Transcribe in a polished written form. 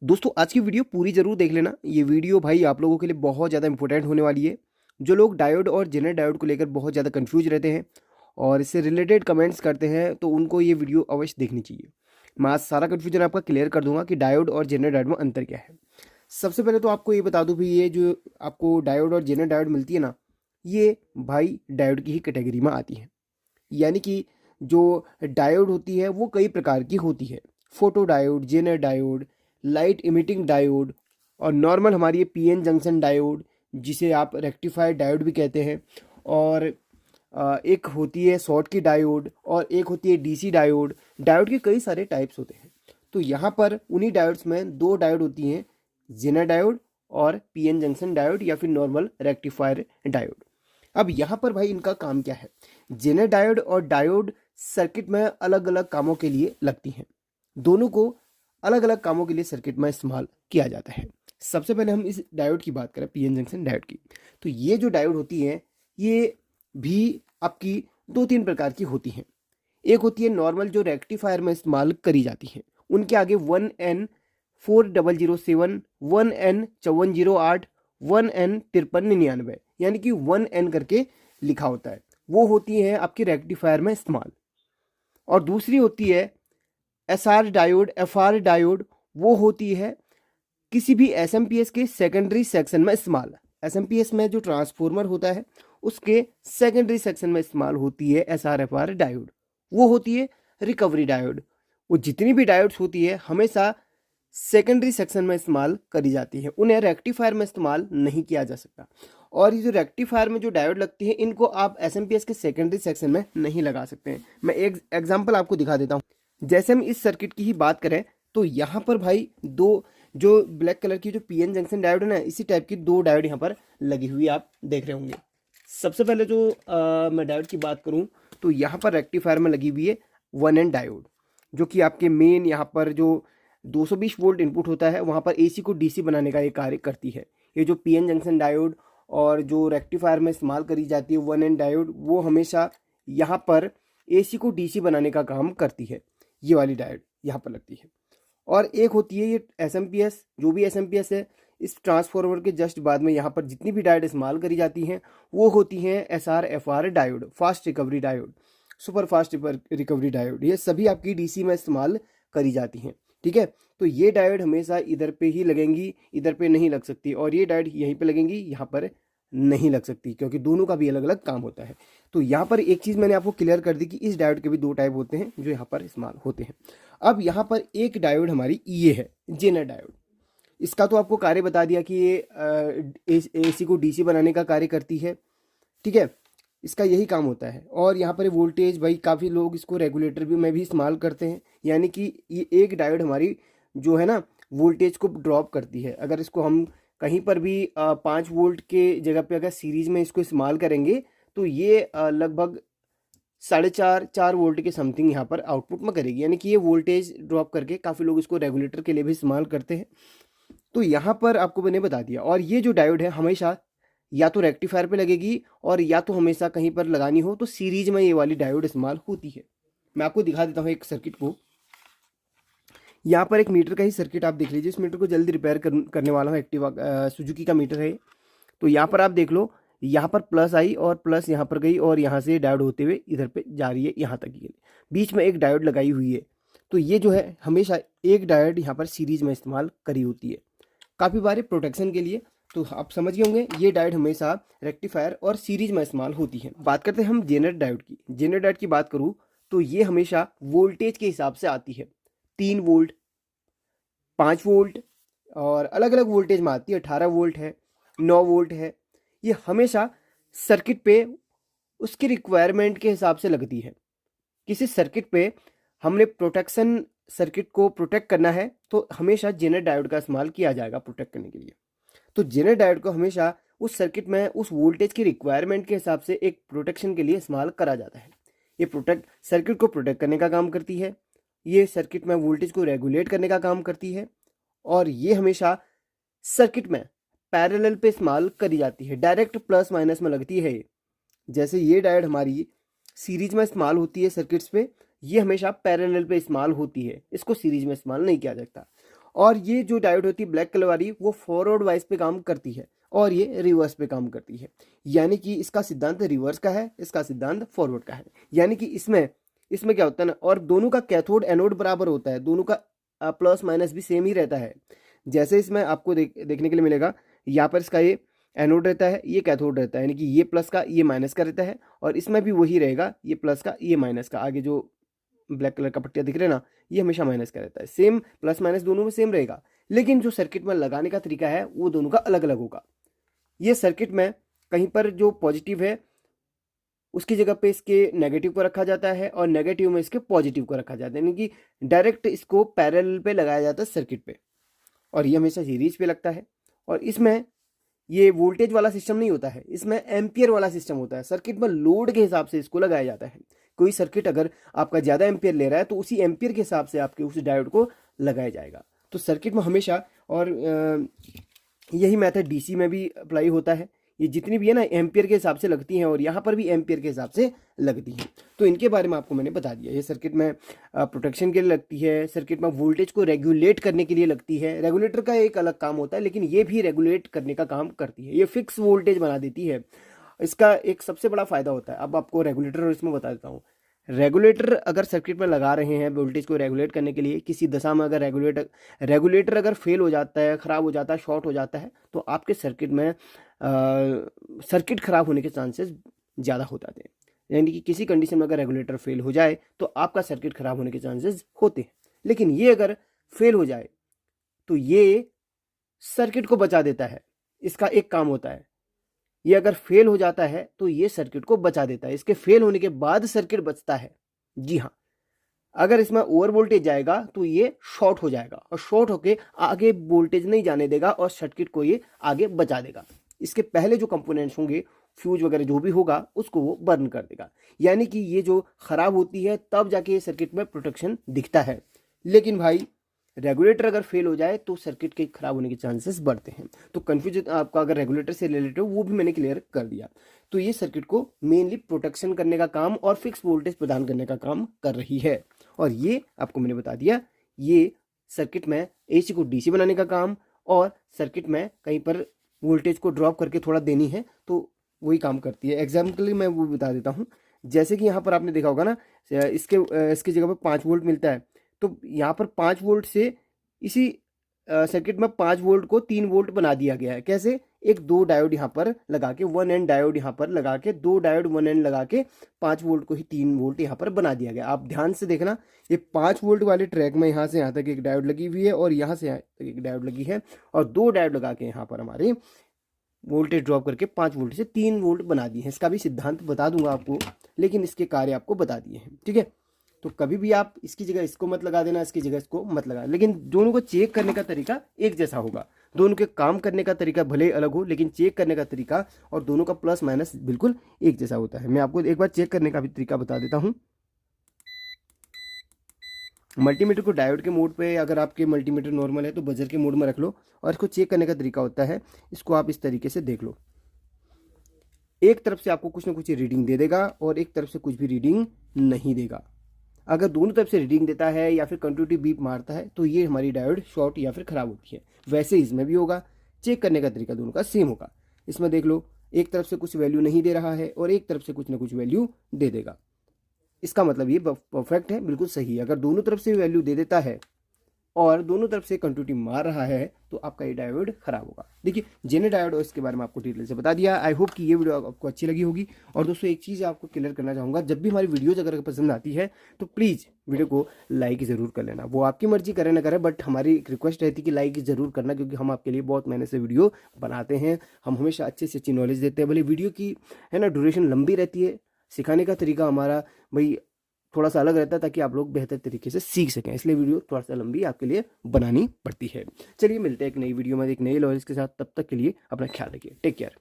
दोस्तों आज की वीडियो पूरी ज़रूर देख लेना। ये वीडियो भाई आप लोगों के लिए बहुत ज़्यादा इंपॉर्टेंट होने वाली है। जो लोग डायोड और जेनर डायोड को लेकर बहुत ज़्यादा कंफ्यूज रहते हैं और इससे रिलेटेड कमेंट्स करते हैं, तो उनको ये वीडियो अवश्य देखनी चाहिए। मैं आज सारा कन्फ्यूजन आपका क्लियर कर दूंगा कि डायोड और जेनर डायोड में अंतर क्या है। सबसे पहले तो आपको ये बता दूं भी, ये जो आपको डायोड और जेनर डायोड मिलती है ना, ये भाई डायोड की ही कैटेगरी में आती है। यानी कि जो डायोड होती है वो कई प्रकार की होती है। Photo diode, zener diode, light emitting diode और नॉर्मल हमारी ये पीएन जंक्शन डायोड, जिसे आप रेक्टिफायर डायोड भी कहते हैं। और एक होती है शॉर्ट की डायोड और एक होती है डीसी डायोड। डायोड के कई सारे टाइप्स होते हैं। तो यहाँ पर उन्हीं डायोड्स में दो डायोड होती हैं, जेनर डायोड और पीएन जंक्शन डायोड या फिर नॉर्मल रेक्टिफायर डायोड। अब यहाँ पर भाई इनका काम क्या है। जेनर डायोड और डायोड सर्किट में अलग अलग कामों के लिए लगती हैं। दोनों को अलग अलग कामों के लिए सर्किट में इस्तेमाल किया जाता है। सबसे पहले हम इस डायोड की बात करें, पीएन जंक्शन डायोड की, तो ये जो डायोड होती है ये भी आपकी दो तीन प्रकार की होती हैं। एक होती है नॉर्मल, जो रेक्टिफायर में इस्तेमाल करी जाती है। उनके आगे 1N4007, 1N5408, 1N5399 यानी कि 1N करके लिखा होता है, वो होती है आपकी रेक्टिफायर में इस्तेमाल। और दूसरी होती है SR डायोड, FR डायोड, वो होती है किसी भी SMPS के सेकेंडरी सेक्शन में इस्तेमाल। SMPS में जो ट्रांसफॉर्मर होता है उसके सेकेंडरी सेक्शन में इस्तेमाल होती है SR FR डायोड, वो होती है रिकवरी डायोड। वो जितनी भी डायोड्स होती है हमेशा सेकेंडरी सेक्शन में इस्तेमाल करी जाती है, उन्हें रेक्टिफायर में इस्तेमाल नहीं किया जा सकता। और ये जो रेक्टिफायर में जो डायोड लगती है इनको आप SMPS के सेकेंडरी सेक्शन में नहीं लगा सकते हैं। मैं एक एग्जांपल आपको दिखा देता हूँ। जैसे हम इस सर्किट की ही बात करें तो यहाँ पर भाई दो, जो ब्लैक कलर की जो पीएन जंक्शन डायोड है ना, इसी टाइप की दो डायोड यहाँ पर लगी हुई आप देख रहे होंगे। सबसे पहले जो मैं डायोड की बात करूँ तो यहाँ पर रेक्टिफायर में लगी हुई है 1N डायोड, जो कि आपके मेन यहाँ पर जो 220 वोल्ट इनपुट होता है वहाँ पर एसी को डीसी बनाने का ये कार्य करती है। ये जो पीएन जंक्शन डायोड और जो रेक्टिफायर में इस्तेमाल करी जाती है 1N डायोड, वो हमेशा यहाँ पर एसी को डीसी बनाने का काम करती है। ये वाली डायोड यहाँ पर लगती है। और एक होती है ये SMPS, जो भी SMPS है, इस ट्रांसफार्मर के जस्ट बाद में यहाँ पर जितनी भी डायोड इस्तेमाल करी जाती हैं वो होती हैं SR FR diode, fast recovery diode, super fast recovery diode. ये सभी आपकी डीसी में इस्तेमाल करी जाती हैं। ठीक है, तो ये डायोड हमेशा इधर पे ही लगेंगी, इधर पे नहीं लग सकती, और ये डायोड यहीं पे लगेंगी, यहाँ पर नहीं लग सकती, क्योंकि दोनों का भी अलग अलग काम होता है। तो यहाँ पर एक चीज़ मैंने आपको क्लियर कर दी कि इस डायोड के भी दो टाइप होते हैं जो यहाँ पर इस्तेमाल होते हैं। अब यहाँ पर एक डायोड हमारी ये है जेनर डायोड। इसका तो आपको कार्य बता दिया कि ये एसी को डीसी बनाने का कार्य करती है। ठीक है, इसका यही काम होता है। और यहाँ पर वोल्टेज, भाई काफ़ी लोग इसको रेगुलेटर भी में भी इस्तेमाल करते हैं। यानी कि ये एक डायोड हमारी जो है ना वोल्टेज को ड्रॉप करती है। अगर इसको हम कहीं पर भी 5 वोल्ट के जगह पे अगर सीरीज में इसको इस्तेमाल करेंगे तो ये लगभग 4.5-4 वोल्ट के समथिंग यहाँ पर आउटपुट में करेगी। यानी कि ये वोल्टेज ड्रॉप करके काफ़ी लोग इसको रेगुलेटर के लिए भी इस्तेमाल करते हैं। तो यहाँ पर आपको मैंने बता दिया। और ये जो डायोड है हमेशा या तो रेक्टिफायर पे लगेगी, और या तो हमेशा कहीं पर लगानी हो तो सीरीज में ये वाली डायोड इस्तेमाल होती है। मैं आपको दिखा देता हूँ एक सर्किट को। यहाँ पर एक मीटर का ही सर्किट आप देख लीजिए। इस मीटर को जल्दी रिपेयर करने वाला हूँ। एक्टिवा सुजुकी का मीटर है। तो यहाँ पर आप देख लो, यहाँ पर प्लस आई और प्लस यहाँ पर गई, और यहाँ से डायोड होते हुए इधर पे जा रही है यहाँ तक के लिए। बीच में एक डायोड लगाई हुई है। तो ये जो है हमेशा एक डायोड यहाँ पर सीरीज में इस्तेमाल करी होती है काफ़ी बार प्रोटेक्शन के लिए। तो आप समझ गए होंगे ये डायोड हमेशा रेक्टिफायर और सीरीज में इस्तेमाल होती है। बात करते हैं हम जेनर डायोड की। जेनर डायोड की बात करूँ तो ये हमेशा वोल्टेज के हिसाब से आती है। 3 वोल्ट, 5 वोल्ट और अलग अलग वोल्टेज में आती है। 18 वोल्ट है, 9 वोल्ट है। ये हमेशा सर्किट पे उसकी रिक्वायरमेंट के हिसाब से लगती है। किसी सर्किट पे हमने प्रोटेक्शन, सर्किट को प्रोटेक्ट करना है तो हमेशा जेनर डायोड का इस्तेमाल किया जाएगा प्रोटेक्ट करने के लिए। तो जेनर डायोड को हमेशा उस सर्किट में उस वोल्टेज की रिक्वायरमेंट के हिसाब से एक प्रोटेक्शन के लिए इस्तेमाल करा जाता है। ये प्रोटेक्ट सर्किट को प्रोटेक्ट करने का काम करती है, ये सर्किट में वोल्टेज को रेगुलेट करने का काम करती है, और ये हमेशा सर्किट में पैरेलल पे इस्तेमाल करी जाती है। डायरेक्ट प्लस माइनस में लगती है। जैसे ये डायोड हमारी सीरीज में इस्तेमाल होती है सर्किट्स पे, ये हमेशा पैरेलल पे इस्तेमाल होती है। इसको सीरीज में इस्तेमाल नहीं किया जाता। और ये जो डायोड होती है ब्लैक कलर वाली, वो फॉरवर्ड वाइज पे काम करती है और ये रिवर्स पे काम करती है। यानी कि इसका सिद्धांत रिवर्स का है, इसका सिद्धांत फॉरवर्ड का है। यानी कि इसमें इसमें क्या होता है ना, और दोनों का कैथोड एनोड बराबर होता है, दोनों का प्लस माइनस भी सेम ही रहता है। जैसे इसमें आपको देखने के लिए मिलेगा, यहाँ पर इसका ये एनोड रहता है, ये कैथोड रहता है, यानी कि ये प्लस का ये माइनस का रहता है, और इसमें भी वही रहेगा, ये प्लस का ये माइनस का। आगे जो ब्लैक कलर का पट्टियाँ दिख रहे हैं ना, ये हमेशा माइनस का रहता है। सेम प्लस माइनस दोनों में सेम रहेगा, लेकिन जो सर्किट में लगाने का तरीका है वो दोनों का अलग अलग होगा। ये सर्किट में कहीं पर जो पॉजिटिव है उसकी जगह पे इसके नेगेटिव को रखा जाता है, और नेगेटिव में इसके पॉजिटिव को रखा जाता है, यानी कि डायरेक्ट इसको पैरेलल पे लगाया जाता है सर्किट पे, और ये हमेशा सीरीज पे लगता है। और इसमें ये वोल्टेज वाला सिस्टम नहीं होता है, इसमें एम्पियर वाला सिस्टम होता है। सर्किट में लोड के हिसाब से इसको लगाया जाता है। कोई सर्किट अगर आपका ज़्यादा एम्पियर ले रहा है तो उसी एम्पियर के हिसाब से आपके उस डायोड को लगाया जाएगा। तो सर्किट में हमेशा, और यही मेथड डीसी में भी अप्लाई होता है। ये जितनी भी है ना एम्पियर के हिसाब से लगती हैं, और यहाँ पर भी एम्पियर के हिसाब से लगती हैं। तो इनके बारे में आपको मैंने बता दिया। ये सर्किट में प्रोटेक्शन के लिए लगती है, सर्किट में वोल्टेज को रेगुलेट करने के लिए लगती है। रेगुलेटर का एक अलग काम होता है, लेकिन ये भी रेगुलेट करने का काम करती है। ये फिक्स वोल्टेज बना देती है। इसका एक सबसे बड़ा फायदा होता है, अब आपको रेगुलेटर और इसमें बता देता हूँ। रेगुलेटर अगर सर्किट में लगा रहे हैं वोल्टेज को रेगुलेट करने के लिए, किसी दशा में अगर रेगुलेटर अगर फेल हो जाता है, ख़राब हो जाता है, शॉर्ट हो जाता है, तो आपके सर्किट में सर्किट ख़राब होने के चांसेस ज़्यादा हो जाते हैं। यानी कि किसी कंडीशन में अगर रेगुलेटर फेल हो जाए तो आपका सर्किट ख़राब होने के चांसेस होते हैं। लेकिन ये अगर फेल हो जाए तो ये सर्किट को बचा देता है। इसका एक काम होता है, ये अगर फेल हो जाता है तो ये सर्किट को बचा देता है। इसके फेल होने के बाद सर्किट बचता है। जी हाँ, अगर इसमें ओवर वोल्टेज जाएगा तो ये शॉर्ट हो जाएगा, और शॉर्ट होके आगे वोल्टेज नहीं जाने देगा और सर्किट को ये आगे बचा देगा। इसके पहले जो कंपोनेंट्स होंगे, फ्यूज वगैरह जो भी होगा, उसको वो बर्न कर देगा। यानी कि ये जो खराब होती है तब जाके ये सर्किट में प्रोटेक्शन दिखता है। लेकिन भाई रेगुलेटर अगर फेल हो जाए तो सर्किट के खराब होने के चांसेस बढ़ते हैं। तो कंफ्यूजन आपका अगर रेगुलेटर से रिलेटेड हो वो भी मैंने क्लियर कर दिया। तो ये सर्किट को मेनली प्रोटेक्शन करने का काम और फिक्स वोल्टेज प्रदान करने का काम कर रही है। और ये आपको मैंने बता दिया, ये सर्किट में एसी को डीसी बनाने का काम, और सर्किट में कहीं पर वोल्टेज को ड्रॉप करके थोड़ा देनी है तो वही काम करती है। एग्जाम्पल मैं वो बता देता हूँ। जैसे कि यहाँ पर आपने देखा होगा ना, इसकी जगह पर 5 वोल्ट मिलता है, तो यहाँ पर 5 वोल्ट से इसी सर्किट में 5 वोल्ट को 3 वोल्ट बना दिया गया है। कैसे? एक 2 डायोड यहाँ पर लगा के, 1 एंड डायोड यहाँ पर लगा के, 2 डायोड 1 एंड लगा के 5 वोल्ट को ही 3 वोल्ट यहाँ पर बना दिया गया। आप ध्यान से देखना, ये 5 वोल्ट वाले ट्रैक में यहाँ से यहाँ तक एक डायोड लगी हुई है, और यहाँ से यहाँ तक एक डायोड लगी है, और 2 डायोड लगा के यहाँ पर हमारे वोल्टेज ड्रॉप करके 5 वोल्ट से 3 वोल्ट बना दिए हैं। इसका भी सिद्धांत बता दूंगा आपको, लेकिन इसके कार्य आपको बता दिए हैं। ठीक है, तो कभी भी आप इसकी जगह इसको मत लगा देना, इसकी जगह इसको मत लगा, लेकिन दोनों को चेक करने का तरीका एक जैसा होगा। दोनों के काम करने का तरीका भले अलग हो, लेकिन चेक करने का तरीका और दोनों का प्लस माइनस बिल्कुल एक जैसा होता है। मैं आपको एक बार चेक करने का भी तरीका बता देता हूँ। मल्टीमीटर को डायोड के मोड पे, अगर आपके मल्टीमीटर नॉर्मल है तो बजर के मोड में रख लो, और इसको चेक करने का तरीका होता है, इसको आप इस तरीके से देख लो। एक तरफ से आपको कुछ ना कुछ रीडिंग दे देगा और एक तरफ से कुछ भी रीडिंग नहीं देगा। अगर दोनों तरफ से रीडिंग देता है या फिर कंटिन्यूटी बीप मारता है तो ये हमारी डायोड शॉर्ट या फिर ख़राब होती है। वैसे इसमें भी होगा, चेक करने का तरीका दोनों का सेम होगा। इसमें देख लो, एक तरफ से कुछ वैल्यू नहीं दे रहा है और एक तरफ से कुछ ना कुछ वैल्यू दे देगा। इसका मतलब ये परफेक्ट है, बिल्कुल सही है। अगर दोनों तरफ से वैल्यू दे देता है और दोनों तरफ से कंटिन्यूटी मार रहा है तो आपका ये डायोड खराब होगा। देखिए, जेने डायोड और इसके बारे में आपको डिटेल से बता दिया। आई होप कि ये वीडियो आपको अच्छी लगी होगी। और दोस्तों, एक चीज़ आपको क्लियर करना चाहूँगा, जब भी हमारी वीडियोज़ अगर पसंद आती है तो प्लीज़ वीडियो को लाइक ज़रूर कर लेना। वो आपकी मर्जी करे ना करे, बट हमारी एक रिक्वेस्ट रहती है कि लाइक ज़रूर करना, क्योंकि हम आपके लिए बहुत मेहनत से वीडियो बनाते हैं। हम हमेशा अच्छे से अच्छी नॉलेज देते हैं। भले वीडियो की है ना ड्यूरेशन लंबी रहती है, सिखाने का तरीका हमारा भाई थोड़ा सा अलग रहता है, ताकि आप लोग बेहतर तरीके से सीख सकें। इसलिए वीडियो थोड़ा सा लंबी आपके लिए बनानी पड़ती है। चलिए, मिलते हैं एक नई वीडियो में एक नई नॉलेज के साथ। तब तक के लिए अपना ख्याल रखिए। Take care.